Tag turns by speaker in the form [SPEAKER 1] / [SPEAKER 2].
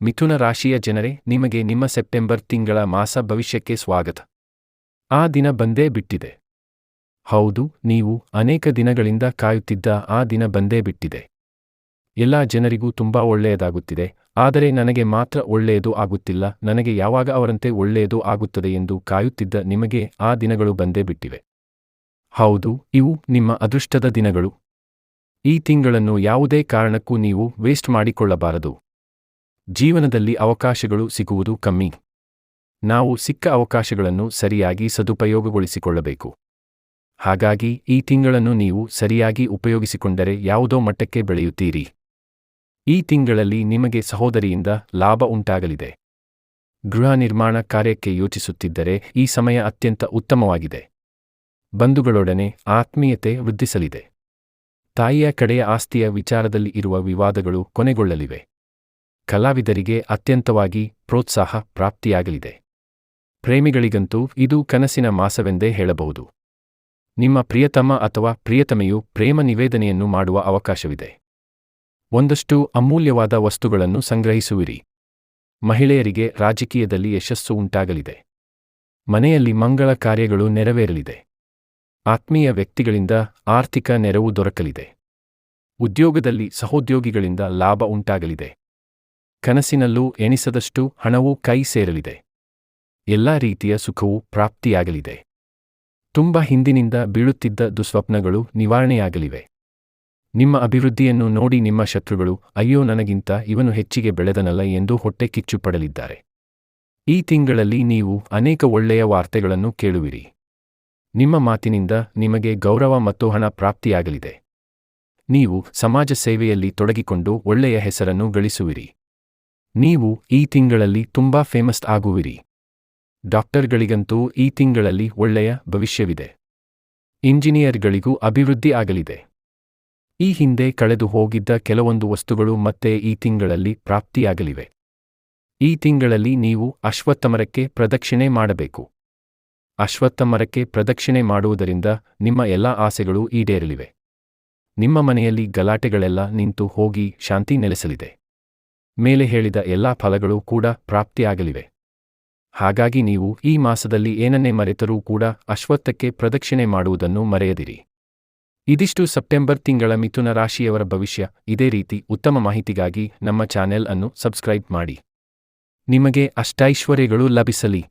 [SPEAKER 1] ಮಿಥುನ ರಾಶಿಯ ಜನರೇ, ನಿಮಗೆ ನಿಮ್ಮ ಸೆಪ್ಟೆಂಬರ್ ತಿಂಗಳ ಮಾಸ ಭವಿಷ್ಯಕ್ಕೆ ಸ್ವಾಗತ. ಆ ದಿನ ಬಂದೇ ಬಿಟ್ಟಿದೆ. ಹೌದು, ನೀವು ಅನೇಕ ದಿನಗಳಿಂದ ಕಾಯುತ್ತಿದ್ದ ಆ ದಿನ ಬಂದೇ ಬಿಟ್ಟಿದೆ. ಎಲ್ಲಾ ಜನರಿಗೂ ತುಂಬಾ ಒಳ್ಳೆಯದಾಗುತ್ತಿದೆ, ಆದರೆ ನನಗೆ ಮಾತ್ರ ಒಳ್ಳೆಯದು ಆಗುತ್ತಿಲ್ಲ, ನನಗೆ ಯಾವಾಗ ಅವರಂತೆ ಒಳ್ಳೆಯದು ಆಗುತ್ತದೆ ಎಂದು ಕಾಯುತ್ತಿದ್ದ ನಿಮಗೆ ಆ ದಿನಗಳು ಬಂದೇ ಬಿಟ್ಟಿವೆ. ಹೌದು, ಇವು ನಿಮ್ಮ ಅದೃಷ್ಟದ ದಿನಗಳು. ಈ ತಿಂಗಳನ್ನು ಯಾವುದೇ ಕಾರಣಕ್ಕೂ ನೀವು ವೇಸ್ಟ್ ಮಾಡಿಕೊಳ್ಳಬಾರದು. ಜೀವನದಲ್ಲಿ ಅವಕಾಶಗಳು ಸಿಗುವುದು ಕಮ್ಮಿ. ನಾವು ಸಿಕ್ಕ ಅವಕಾಶಗಳನ್ನು ಸರಿಯಾಗಿ ಸದುಪಯೋಗಗೊಳಿಸಿಕೊಳ್ಳಬೇಕು. ಹಾಗಾಗಿ ಈ ತಿಂಗಳನ್ನು ನೀವು ಸರಿಯಾಗಿ ಉಪಯೋಗಿಸಿಕೊಂಡರೆ ಯಾವುದೋ ಮಟ್ಟಕ್ಕೆ ಬೆಳೆಯುತ್ತೀರಿ. ಈ ತಿಂಗಳಲ್ಲಿ ನಿಮಗೆ ಸಹೋದರಿಯಿಂದ ಲಾಭ ಉಂಟಾಗಲಿದೆ. ಗೃಹ ನಿರ್ಮಾಣ ಕಾರ್ಯಕ್ಕೆ ಯೋಚಿಸುತ್ತಿದ್ದರೆ ಈ ಸಮಯ ಅತ್ಯಂತ ಉತ್ತಮವಾಗಿದೆ. ಬಂಧುಗಳೊಡನೆ ಆತ್ಮೀಯತೆ ವೃದ್ಧಿಸಲಿದೆ. ತಾಯಿಯ ಕಡೆಯ ಆಸ್ತಿಯ ವಿಚಾರದಲ್ಲಿ ಇರುವ ವಿವಾದಗಳು ಕೊನೆಗೊಳ್ಳಲಿವೆ. ಕಲಾವಿದರಿಗೆ ಅತ್ಯಂತವಾಗಿ ಪ್ರೋತ್ಸಾಹ ಪ್ರಾಪ್ತಿಯಾಗಲಿದೆ. ಪ್ರೇಮಿಗಳಿಗಂತೂ ಇದು ಕನಸಿನ ಮಾಸವೆಂದೇ ಹೇಳಬಹುದು. ನಿಮ್ಮ ಪ್ರಿಯತಮ ಅಥವಾ ಪ್ರಿಯತಮೆಯು ಪ್ರೇಮ ನಿವೇದನೆಯನ್ನು ಮಾಡುವ ಅವಕಾಶವಿದೆ. ಒಂದಷ್ಟು ಅಮೂಲ್ಯವಾದ ವಸ್ತುಗಳನ್ನು ಸಂಗ್ರಹಿಸುವಿರಿ. ಮಹಿಳೆಯರಿಗೆ ರಾಜಕೀಯದಲ್ಲಿ ಯಶಸ್ಸು ಉಂಟಾಗಲಿದೆ. ಮನೆಯಲ್ಲಿ ಮಂಗಳ ಕಾರ್ಯಗಳು ನೆರವೇರಲಿದೆ. ಆತ್ಮೀಯ ವ್ಯಕ್ತಿಗಳಿಂದ ಆರ್ಥಿಕ ನೆರವು ದೊರಕಲಿದೆ. ಉದ್ಯೋಗದಲ್ಲಿ ಸಹೋದ್ಯೋಗಿಗಳಿಂದ ಲಾಭ ಉಂಟಾಗಲಿದೆ. ಕನಸಿನಲ್ಲೂ ಎಣಿಸದಷ್ಟು ಹಣವೂ ಕೈ ಸೇರಲಿದೆ. ಎಲ್ಲಾ ರೀತಿಯ ಸುಖವೂ ಪ್ರಾಪ್ತಿಯಾಗಲಿದೆ. ತುಂಬ ಹಿಂದಿನಿಂದ ಬೀಳುತ್ತಿದ್ದ ದುಸ್ವಪ್ನಗಳು ನಿವಾರಣೆಯಾಗಲಿವೆ. ನಿಮ್ಮ ಅಭಿವೃದ್ಧಿಯನ್ನು ನೋಡಿ ನಿಮ್ಮ ಶತ್ರುಗಳು, ಅಯ್ಯೋ, ನನಗಿಂತ ಇವನು ಹೆಚ್ಚಿಗೆ ಬೆಳೆದನಲ್ಲ ಎಂದು ಹೊಟ್ಟೆ ಕಿಚ್ಚು ಪಡಲಿದ್ದಾರೆ. ಈ ತಿಂಗಳಲ್ಲಿ ನೀವು ಅನೇಕ ಒಳ್ಳೆಯ ವಾರ್ತೆಗಳನ್ನು ಕೇಳುವಿರಿ. ನಿಮ್ಮ ಮಾತಿನಿಂದ ನಿಮಗೆ ಗೌರವ ಮತ್ತು ಹಣ ಪ್ರಾಪ್ತಿಯಾಗಲಿದೆ. ನೀವು ಸಮಾಜ ಸೇವೆಯಲ್ಲಿ ತೊಡಗಿಕೊಂಡು ಒಳ್ಳೆಯ ಹೆಸರನ್ನು ಗಳಿಸುವಿರಿ. ನೀವು ಈ ತಿಂಗಳಲ್ಲಿ ತುಂಬಾ ಫೇಮಸ್ ಆಗುವಿರಿ. ಡಾಕ್ಟರ್ಗಳಿಗಂತೂ ಈ ತಿಂಗಳಲ್ಲಿ ಒಳ್ಳೆಯ ಭವಿಷ್ಯವಿದೆ. ಇಂಜಿನಿಯರ್ಗಳಿಗೂ ಅಭಿವೃದ್ಧಿ ಆಗಲಿದೆ. ಈ ಹಿಂದೆ ಕಳೆದು ಹೋಗಿದ್ದ ಕೆಲವೊಂದು ವಸ್ತುಗಳು ಮತ್ತೆ ಈ ತಿಂಗಳಲ್ಲಿ ಪ್ರಾಪ್ತಿಯಾಗಲಿವೆ. ಈ ತಿಂಗಳಲ್ಲಿ ನೀವು ಅಶ್ವತ್ಥಮರಕ್ಕೆ ಪ್ರದಕ್ಷಿಣೆ ಮಾಡಬೇಕು. ಅಶ್ವತ್ಥಮರಕ್ಕೆ ಪ್ರದಕ್ಷಿಣೆ ಮಾಡುವುದರಿಂದ ನಿಮ್ಮ ಎಲ್ಲ ಆಸೆಗಳು ಈಡೇರಲಿವೆ. ನಿಮ್ಮ ಮನೆಯಲ್ಲಿ ಗಲಾಟೆಗಳೆಲ್ಲ ನಿಂತು ಹೋಗಿ ಶಾಂತಿ ನೆಲೆಸಲಿದೆ. ಮೇಲೆ ಹೇಳಿದ ಎಲ್ಲಾ ಫಲಗಳು ಕೂಡ ಪ್ರಾಪ್ತಿಯಾಗಲಿವೆ. ಹಾಗಾಗಿ ನೀವು ಈ ಮಾಸದಲ್ಲಿ ಏನನ್ನೇ ಮರೆತರೂ ಕೂಡ ಅಶ್ವತ್ಥಕ್ಕೆ ಪ್ರದಕ್ಷಿಣೆ ಮಾಡುವುದನ್ನು ಮರೆಯದಿರಿ. ಇದಿಷ್ಟು ಸೆಪ್ಟೆಂಬರ್ ತಿಂಗಳ ಮಿಥುನ ರಾಶಿಯವರ ಭವಿಷ್ಯ. ಇದೇ ರೀತಿ ಉತ್ತಮ ಮಾಹಿತಿಗಾಗಿ ನಮ್ಮ ಚಾನೆಲ್ ಅನ್ನು ಸಬ್ಸ್ಕ್ರೈಬ್ ಮಾಡಿ. ನಿಮಗೆ ಅಷ್ಟೈಶ್ವರ್ಯಗಳು ಲಭಿಸಲಿ.